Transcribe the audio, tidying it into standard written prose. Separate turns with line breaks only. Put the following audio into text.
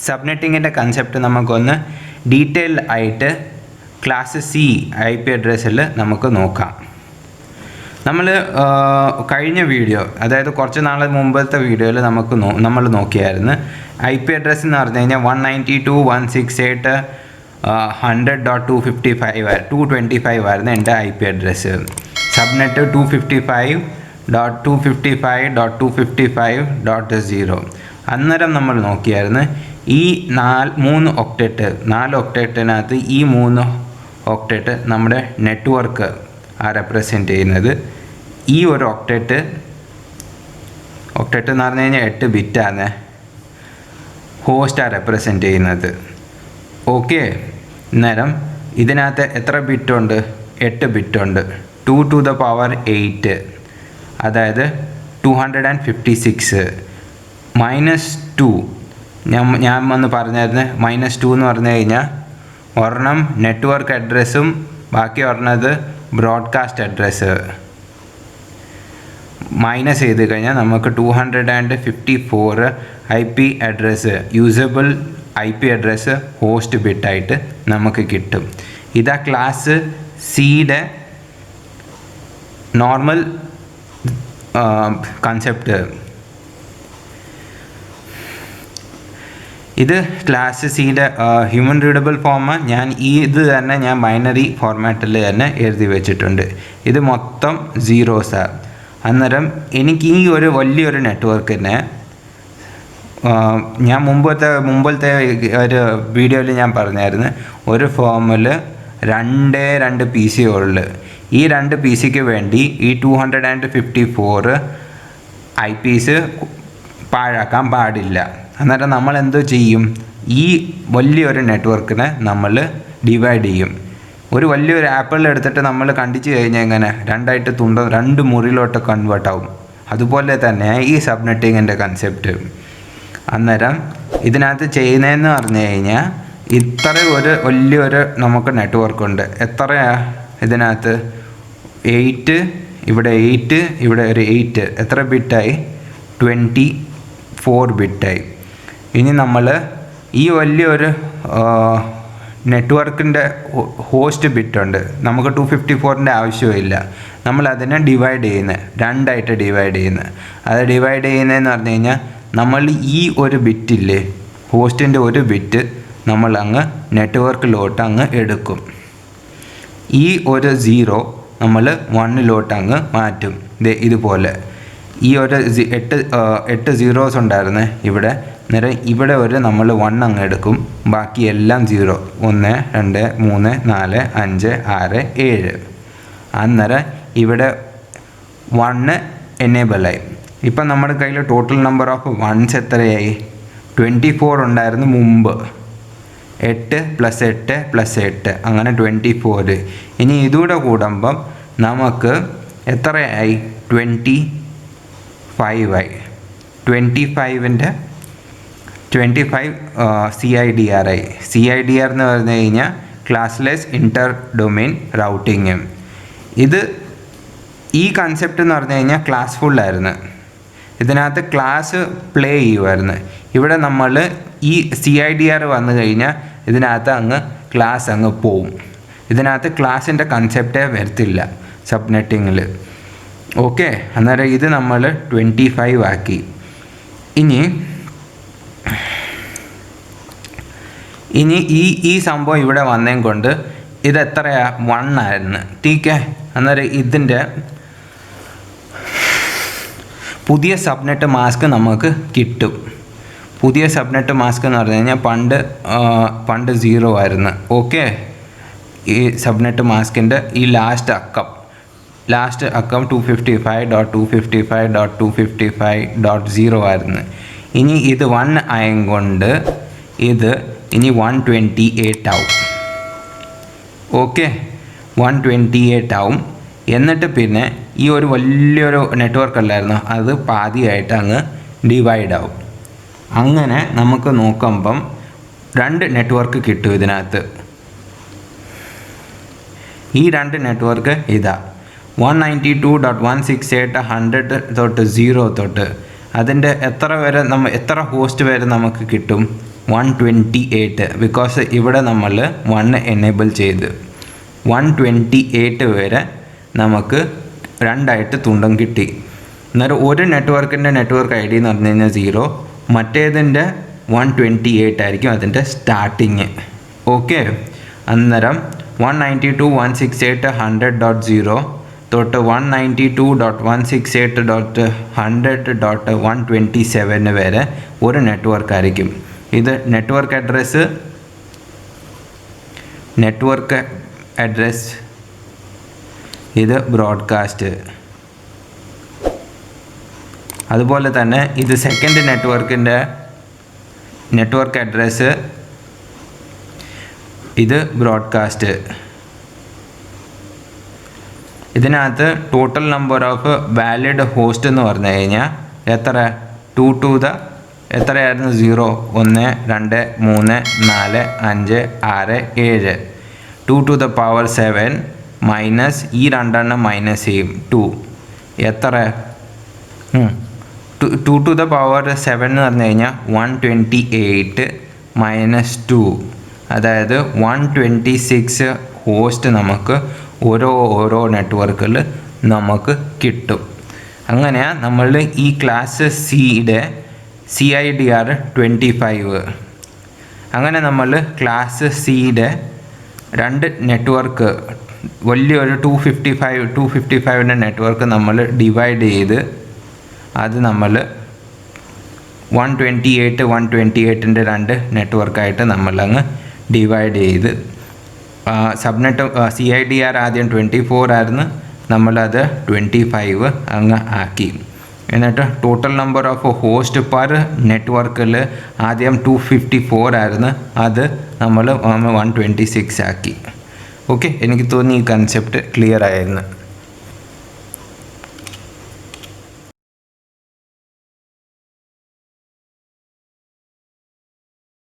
സബ്നെറ്റിങ്ങിൻ്റെ concept നമുക്കൊന്ന് detail ആയിട്ട് class C IP അഡ്രസ്സിൽ നമുക്ക് നോക്കാം. നമ്മൾ കഴിഞ്ഞ വീഡിയോ, അതായത് കുറച്ച് നാൾ മുമ്പത്തെ വീഡിയോയിൽ നമ്മൾ നോക്കിയായിരുന്നു IP അഡ്രസ്സ് എന്ന് പറഞ്ഞു കഴിഞ്ഞാൽ 192.168.100.255 ആയിരുന്നു എൻ്റെ IP അഡ്രസ്സ്. സബ്നെറ്റ് 255.255.255.0. അന്നേരം നമ്മൾ നോക്കിയായിരുന്നു ഈ 4 ഒക്ടേറ്റിനകത്ത് ഈ 3 ഒക്ടേറ്റ് നമ്മുടെ നെറ്റ്വർക്ക് റെപ്രസെൻ്റ് ചെയ്യുന്നത്. ഈ ഒരു ഒക്ടേറ്റ് എന്ന് പറഞ്ഞു കഴിഞ്ഞാൽ 8 ബിറ്റാണ് ഹോസ്റ്റാണ് റെപ്രസെൻ്റ് ചെയ്യുന്നത്. ഓക്കെ, അന്നേരം ഇതിനകത്ത് എത്ര ബിറ്റുണ്ട്? 8 ബിറ്റുണ്ട്. 2 to the power 8, അതായത് 256. -2 ഞാൻ വന്ന് പറഞ്ഞായിരുന്നു. -2 എന്ന് പറഞ്ഞു കഴിഞ്ഞാൽ ഒരെണ്ണം നെറ്റ്വർക്ക് അഡ്രസ്സും ബാക്കി ഒരെണ്ണത് ബ്രോഡ്കാസ്റ്റ് അഡ്രസ്സ്. മൈനസ് ചെയ്ത് കഴിഞ്ഞാൽ നമുക്ക് 254 IP address, usable IP address host ബിറ്റായിട്ട് നമുക്ക് കിട്ടും. ഇതാ ക്ലാസ് സിയുടെ നോർമൽ കൺസെപ്റ്റ്. ഇത് ക്ലാസ് സിയുടെ ഹ്യൂമൻ റീഡബിൾ ഫോം. ഞാൻ ബൈനറി ഫോർമാറ്റിൽ തന്നെ എഴുതി വെച്ചിട്ടുണ്ട്. ഇത് മൊത്തം സീറോസാണ്. അന്നേരം എനിക്ക് ഈ ഒരു വലിയൊരു നെറ്റ്വർക്കിനെ ഞാൻ മുമ്പത്തെ ഒരു വീഡിയോയിൽ ഞാൻ പറഞ്ഞായിരുന്നു, ഒരു ഫോമിൽ 2 PC ഉള്ളു. ഈ 2 PCക്ക് വേണ്ടി ഈ 254 IPs പാഴാക്കാൻ പാടില്ല. അന്നേരം നമ്മൾ എന്തോ ചെയ്യും? ഈ വലിയൊരു നെറ്റ്വർക്കിനെ നമ്മൾ ഡിവൈഡ് ചെയ്യും. ഒരു വലിയൊരു ആപ്പിൾ എടുത്തിട്ട് നമ്മൾ കണ്ടിച്ച് കഴിഞ്ഞാൽ എങ്ങനെ 2 മുറിയിലോട്ട് കൺവേർട്ട് ആവും. അതുപോലെ തന്നെ ഈ സബ്നെറ്റിങ്ങിൻ്റെ കൺസെപ്റ്റ്. അന്നേരം ഇതിനകത്ത് ചെയ്യുന്നതെന്ന് പറഞ്ഞു കഴിഞ്ഞാൽ ഇത്ര ഒരു വലിയൊരു നമുക്ക് നെറ്റ്വർക്കുണ്ട്. എത്രയാ ഇതിനകത്ത്? 8, ഇവിടെ 8, ഇവിടെ ഒരു 8. എത്ര ബിറ്റായി? 24 ബിറ്റായി. ഇനി നമ്മൾ ഈ വലിയൊരു നെറ്റ്വർക്കിൻ്റെ ഹോസ്റ്റ് ബിറ്റുണ്ട്. നമുക്ക് 254ൻ്റെ ആവശ്യമില്ല. നമ്മളതിനെ ഡിവൈഡ് ചെയ്യുന്നത്, 2 ഡിവൈഡ് ചെയ്യുന്നത്. അത് ഡിവൈഡ് ചെയ്യുന്നതെന്ന് പറഞ്ഞു കഴിഞ്ഞാൽ നമ്മൾ ഈ ഒരു ബിറ്റില്ലേ, ഹോസ്റ്റിൻ്റെ ഒരു ബിറ്റ് നമ്മൾ അങ്ങ് നെറ്റ്വർക്കിലോട്ട് അങ്ങ് എടുക്കും. ഈ ഒരു 0 നമ്മൾ 1ലോട്ട് അങ്ങ് മാറ്റും. ഇതുപോലെ ഈ ഒരു 8 zeros ഉണ്ടായിരുന്നു ഇവിടെ. അന്നേരം ഇവിടെ നമ്മൾ 1 അങ്ങ് എടുക്കും. ബാക്കി എല്ലാം 0. 1 2 3 4 5 6 7. അന്നേരം ഇവിടെ 1 എനേബിളായി. ഇപ്പം നമ്മുടെ കയ്യിൽ ടോട്ടൽ നമ്പർ ഓഫ് വൺസ് എത്രയായി? 24 ഉണ്ടായിരുന്നു മുമ്പ്. 8 + 8 + 8 അങ്ങനെ 24. ഇനി ഇതുകൂടെ കൂടുമ്പം നമുക്ക് എത്രയായി? 25 ആയി. 25 CIDR ആയി. CIDR എന്ന് പറഞ്ഞു കഴിഞ്ഞാൽ ക്ലാസ്ലെസ് ഇൻ്റർ ഡൊമെയിൻ റൗട്ടിങ്. ഈ കൺസെപ്റ്റ് എന്ന് പറഞ്ഞു കഴിഞ്ഞാൽ ക്ലാസ് ഫുള്ളായിരുന്നു. ഇതിനകത്ത് ക്ലാസ് പ്ലേ ചെയ്യുമായിരുന്നു. ഇവിടെ നമ്മൾ ഈ CIDR വന്നു കഴിഞ്ഞാൽ ഇതിനകത്ത് അങ്ങ് ക്ലാസ് അങ്ങ് പോവും. ഇതിനകത്ത് ക്ലാസ്സിൻ്റെ കൺസെപ്റ്റേ വരത്തില്ല സബ്നെറ്റിങ്ങിൽ. ഓക്കെ, അന്നേരം ഇത് നമ്മൾ 25 ആക്കി. ഇനി ഈ സംഭവം ഇവിടെ വന്നേം കൊണ്ട് ഇത് എത്രയാ? 1 ആയിരുന്നു. ടീക്കെ, അന്നേരം ഇതിൻ്റെ പുതിയ സബ്നെറ്റ് മാസ്ക് നമുക്ക് കിട്ടും. പുതിയ സബ്നെറ്റ് മാസ്ക് എന്ന് പറഞ്ഞു കഴിഞ്ഞാൽ പണ്ട് 0 ആയിരുന്നു. ഓക്കെ, ഈ സബ്നെറ്റ് മാസ്കിൻ്റെ ഈ ലാസ്റ്റ് അക്കം 255.255.255.0 ആയിരുന്നു. ഇനി ഇത് 1 ആയം കൊണ്ട് ഇത് ഇനി 128 ആവും. ഓക്കെ, 128 ആവും. എന്നിട്ട് പിന്നെ ഈ ഒരു വലിയൊരു നെറ്റ്വർക്ക് അല്ലായിരുന്നു, അത് പാതിയായിട്ട് അങ്ങ് ഡിവൈഡ് ആവും. അങ്ങനെ നമുക്ക് നോക്കുമ്പം 2 നെറ്റ്വർക്ക് കിട്ടും ഇതിനകത്ത്. ഈ 2 നെറ്റ്വർക്ക് ഇതാ 192.168.100.0 അതിൻ്റെ എത്ര ഹോസ്റ്റ് വരെ നമുക്ക് കിട്ടും? 128. ബിക്കോസ് ഇവിടെ നമ്മൾ 1 എനേബിൾ ചെയ്ത് 128 വരെ നമുക്ക് 2 തുണ്ടം കിട്ടി. അന്നേരം ഒരു നെറ്റ്വർക്കിൻ്റെ നെറ്റ്വർക്ക് ഐ ഡി എന്ന് പറഞ്ഞു കഴിഞ്ഞാൽ 0, മറ്റേതിൻ്റെ 128 ആയിരിക്കും അതിൻ്റെ സ്റ്റാർട്ടിങ്. ഓക്കെ, അന്നേരം 192.168.100.0 തൊട്ട് 192.168.100.127 വരെ ഒരു നെറ്റ്വർക്ക് ആയിരിക്കും. ഇത് നെറ്റ്വർക്ക് അഡ്രസ്, ഇത് ബ്രോഡ്കാസ്റ്റ്. അതുപോലെ തന്നെ ഇത് സെക്കൻഡ് നെറ്റ്വർക്ക് അഡ്രസ്സ്, ഇത് ബ്രോഡ്കാസ്റ്റ്. ഇതിനകത്ത് total number of valid host എന്ന് പറഞ്ഞു കഴിഞ്ഞാൽ എത്ര? 2 to the എത്രയായിരുന്നു? 0, 1, 2, 3, 4, 5, 6, 7. 2 to the power 7 മൈനസ് ഈ 2 മൈനസ് ചെയ്യും 2. എത്ര? 2 to the power 7 എന്ന് പറഞ്ഞു കഴിഞ്ഞാൽ 128 മൈനസ് 2, അതായത് 126 ഹോസ്റ്റ് നമുക്ക് ഓരോ നെറ്റ്വർക്കിൽ നമുക്ക് കിട്ടും. അങ്ങനെയാണ് നമ്മൾ ഈ ക്ലാസ് സിയുടെ CIDR 25. അങ്ങനെ നമ്മൾ ക്ലാസ് സിയുടെ 2 നെറ്റ്വർക്ക്, വലിയൊരു 255 നെറ്റ്വർക്ക് നമ്മൾ ഡിവൈഡ് ചെയ്ത് അത് നമ്മൾ 128-128ൻ്റെ 2 നെറ്റ്വർക്കായിട്ട് നമ്മളങ്ങ് ഡിവൈഡ് ചെയ്ത് സബ്നെറ്റ് CIDR ആദ്യം 24 ആയിരുന്നു, നമ്മളത് 25 അങ്ങ് ആക്കി. എന്നിട്ട് total number of host per നെറ്റ്വർക്കിൽ ആദ്യം 254 ആയിരുന്നു, അത് നമ്മൾ 126 ആക്കി. ഓക്കെ, എനിക്ക് തോന്നി ഈ കൺസെപ്റ്റ് ക്ലിയർ ആയിരുന്നു.